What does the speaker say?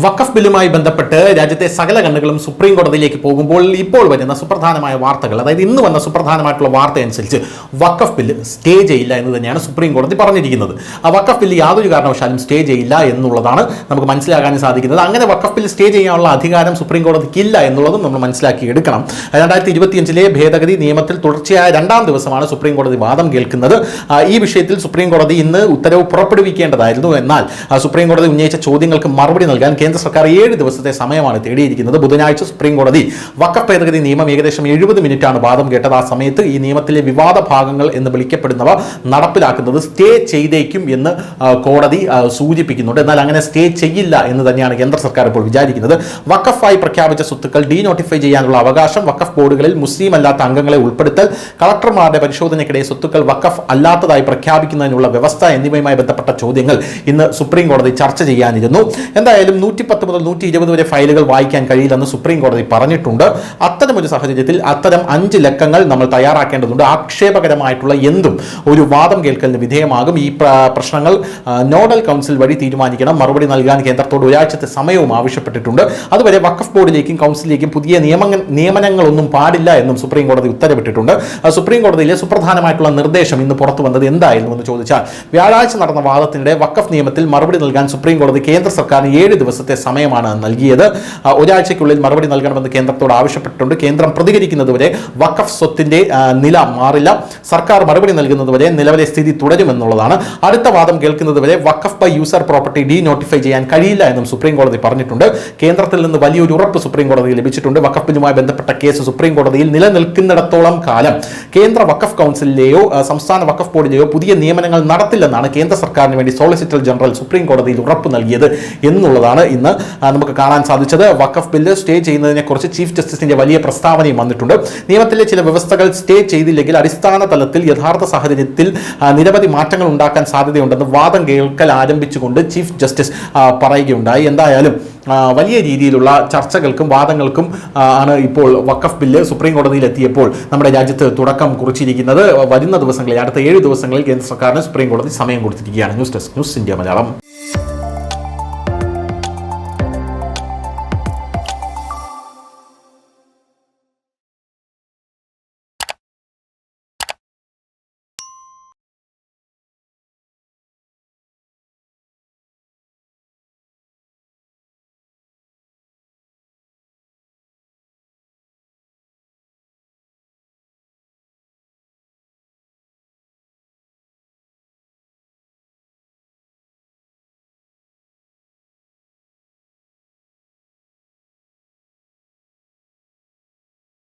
വഖഫ് ബില്ലുമായി ബന്ധപ്പെട്ട് രാജ്യത്തെ സകല കണ്ണുകളും സുപ്രീം കോടതിയിലേക്ക് പോകുമ്പോൾ ഇപ്പോൾ വരുന്ന സുപ്രധാനമായ വാർത്തകൾ, അതായത് ഇന്ന് വന്ന സുപ്രധാനമായിട്ടുള്ള വാർത്ത അനുസരിച്ച് വഖഫ് ബില്ല് സ്റ്റേ ചെയ്യില്ല എന്ന് തന്നെയാണ് സുപ്രീം കോടതി പറഞ്ഞിരിക്കുന്നത്. ആ വഖഫ് ബില്ല് യാതൊരു കാരണവശാലും സ്റ്റേ ചെയ്യില്ല എന്നുള്ളതാണ് നമുക്ക് മനസ്സിലാക്കാൻ സാധിക്കുന്നത്. അങ്ങനെ വഖഫ് ബില്ല് സ്റ്റേ ചെയ്യാനുള്ള അധികാരം സുപ്രീം കോടതിക്ക് ഇല്ല എന്നുള്ളതും നമ്മൾ മനസ്സിലാക്കി എടുക്കണം. 2025 ഭേദഗതി നിയമത്തിൽ തുടർച്ചയായ രണ്ടാം ദിവസമാണ് സുപ്രീം കോടതി വാദം കേൾക്കുന്നത്. ഈ വിഷയത്തിൽ സുപ്രീം കോടതി ഇന്ന് ഉത്തരവ് പുറപ്പെടുവിക്കേണ്ടതായിരുന്നു. എന്നാൽ സുപ്രീം കോടതി ഉന്നയിച്ച ചോദ്യങ്ങൾക്ക് മറുപടി നൽകാൻ കേന്ദ്ര സർക്കാർ 7 ദിവസത്തെ സമയമാണ് തേടിയിരിക്കുന്നത്. ബുധനാഴ്ച സുപ്രീം കോടതി വഖഫ് ഭേദഗതി നിയമം ഏകദേശം 70 മിനിറ്റാണ് വാദം കേട്ടത്. ആ സമയത്ത് ഈ നിയമത്തിലെ വിവാദ ഭാഗങ്ങൾ എന്ന് വിളിക്കപ്പെടുന്നവ നടപ്പിലാക്കുന്നത് സ്റ്റേ ചെയ്തേക്കും എന്ന് കോടതി സൂചിപ്പിക്കുന്നുണ്ട്. എന്നാൽ അങ്ങനെ സ്റ്റേ ചെയ്യില്ല എന്ന് തന്നെയാണ് കേന്ദ്ര സർക്കാർ ഇപ്പോൾ വിചാരിക്കുന്നത്. വഖഫായി പ്രഖ്യാപിച്ച സ്വത്തുക്കൾ ഡീനോട്ടിഫൈ ചെയ്യാനുള്ള അവകാശം, വഖഫ് ബോർഡുകളിൽ മുസ്ലിം അല്ലാത്ത അംഗങ്ങളെ ഉൾപ്പെടുത്തൽ, കളക്ടർമാരുടെ പരിശോധനയ്ക്കിടെ സ്വത്തുക്കൾ വഖഫ് അല്ലാത്തതായി പ്രഖ്യാപിക്കുന്നതിനുള്ള വ്യവസ്ഥ എന്നിവയുമായി ബന്ധപ്പെട്ട ചോദ്യങ്ങൾ ഇന്ന് സുപ്രീം കോടതി ചർച്ച ചെയ്യാനിരുന്നു. എന്തായാലും 110 മുതൽ 120 വരെ ഫയലുകൾ വായിക്കാൻ കഴിയില്ലെന്ന് സുപ്രീം കോടതി പറഞ്ഞിട്ടുണ്ട്. അത്തരമൊരു സാഹചര്യത്തിൽ അത്തരം 5 ലക്കങ്ങൾ നമ്മൾ തയ്യാറാക്കേണ്ടതുണ്ട്. ആക്ഷേപകരമായിട്ടുള്ള എന്തും ഒരു വാദം കേൾക്കലിന് വിധേയമാകും. ഈ പ്രശ്നങ്ങൾ നോഡൽ കൗൺസിൽ വഴി തീരുമാനിക്കണം. മറുപടി നൽകാൻ കേന്ദ്രത്തോട് ഒരാഴ്ചത്തെ സമയവും ആവശ്യപ്പെട്ടിട്ടുണ്ട്. അതുവരെ വഖഫ് ബോർഡിലേക്കും കൗൺസിലിലേക്കും പുതിയ നിയമനങ്ങളൊന്നും പാടില്ല എന്നും സുപ്രീം കോടതി ഉത്തരവിട്ടിട്ടുണ്ട്. സുപ്രീം കോടതിയിലെ സുപ്രധാനമായിട്ടുള്ള നിർദ്ദേശം ഇന്ന് പുറത്തു വന്നത് എന്തായിരുന്നു എന്ന് ചോദിച്ചാൽ, വ്യാഴാഴ്ച നടന്ന വാദത്തിനിടെ വഖഫ് നിയമത്തിൽ മറുപടി നൽകാൻ സുപ്രീം കോടതി കേന്ദ്ര സർക്കാരിന് 7 ദിവസത്തെ സമയമാണ് നൽകിയത്. ഒരാഴ്ചയ്ക്കുള്ളിൽ മറുപടി നൽകണമെന്ന് കേന്ദ്രത്തോട് ആവശ്യപ്പെട്ടിട്ടുണ്ട്. കേന്ദ്രം പ്രതികരിക്കുന്നതുവരെ വഖഫ് സ്വത്തിന്റെ നില മാറില്ല. സർക്കാർ മറുപടി നൽകുന്നതുവരെ നിലവിലെ സ്ഥിതി തുടരുമെന്നുള്ളതാണ്. അടുത്ത വാദം കേൾക്കുന്നതുവരെ Waqf by user property denotify ചെയ്യാൻ കഴിയില്ല എന്നും സുപ്രീം കോടതി പറഞ്ഞിട്ടുണ്ട്. കേന്ദ്രത്തിൽ നിന്ന് വലിയൊരു ഉറപ്പ് സുപ്രീം കോടതിയിൽ ലഭിച്ചിട്ടുണ്ട്. വഖഫ് ബില്ലുമായി ബന്ധപ്പെട്ട കേസ് സുപ്രീം കോടതിയിൽ നിലനിൽക്കുന്നിടത്തോളം കാലം കേന്ദ്ര വഖഫ് കൗൺസിലിലെയോ സംസ്ഥാന വഖഫ് ബോർഡിലെയോ പുതിയ നിയമനങ്ങൾ നടത്തില്ലെന്നാണ് കേന്ദ്ര സർക്കാരിന് വേണ്ടി സോളിസിറ്റർ ജനറൽ സുപ്രീം കോടതിയിൽ ഉറപ്പ് നൽകിയത് എന്നുള്ളതാണ് ഇന്ന് നമുക്ക് കാണാൻ സാധിച്ചത്. വഖഫ് ബില്ല് സ്റ്റേ ചെയ്യുന്നതിനെക്കുറിച്ച് ചീഫ് ജസ്റ്റിസിന്റെ വലിയ പ്രസ്താവനയും വന്നിട്ടുണ്ട്. നിയമത്തിലെ ചില വ്യവസ്ഥകൾ സ്റ്റേ ചെയ്തില്ലെങ്കിൽ അടിസ്ഥാന തലത്തിൽ യഥാർത്ഥ സാഹചര്യത്തിൽ നിരവധി മാറ്റങ്ങൾ ഉണ്ടാക്കാൻ സാധ്യതയുണ്ടെന്ന് വാദം കേൾക്കൽ ആരംഭിച്ചുകൊണ്ട് ചീഫ് ജസ്റ്റിസ് പറയുകയുണ്ടായി. എന്തായാലും വലിയ രീതിയിലുള്ള ചർച്ചകൾക്കും വാദങ്ങൾക്കും ആണ് ഇപ്പോൾ വഖഫ് ബില്ല് സുപ്രീം കോടതിയിൽ എത്തിയപ്പോൾ നമ്മുടെ രാജ്യത്ത് തുടക്കം കുറിച്ചിരിക്കുന്നത്. വരുന്ന ദിവസങ്ങളിൽ, അടുത്ത 7 ദിവസങ്ങളിൽ കേന്ദ്ര സർക്കാരിന് സുപ്രീം കോടതി സമയം കൊടുത്തിരിക്കുകയാണ്. News desk, news India Malayalam.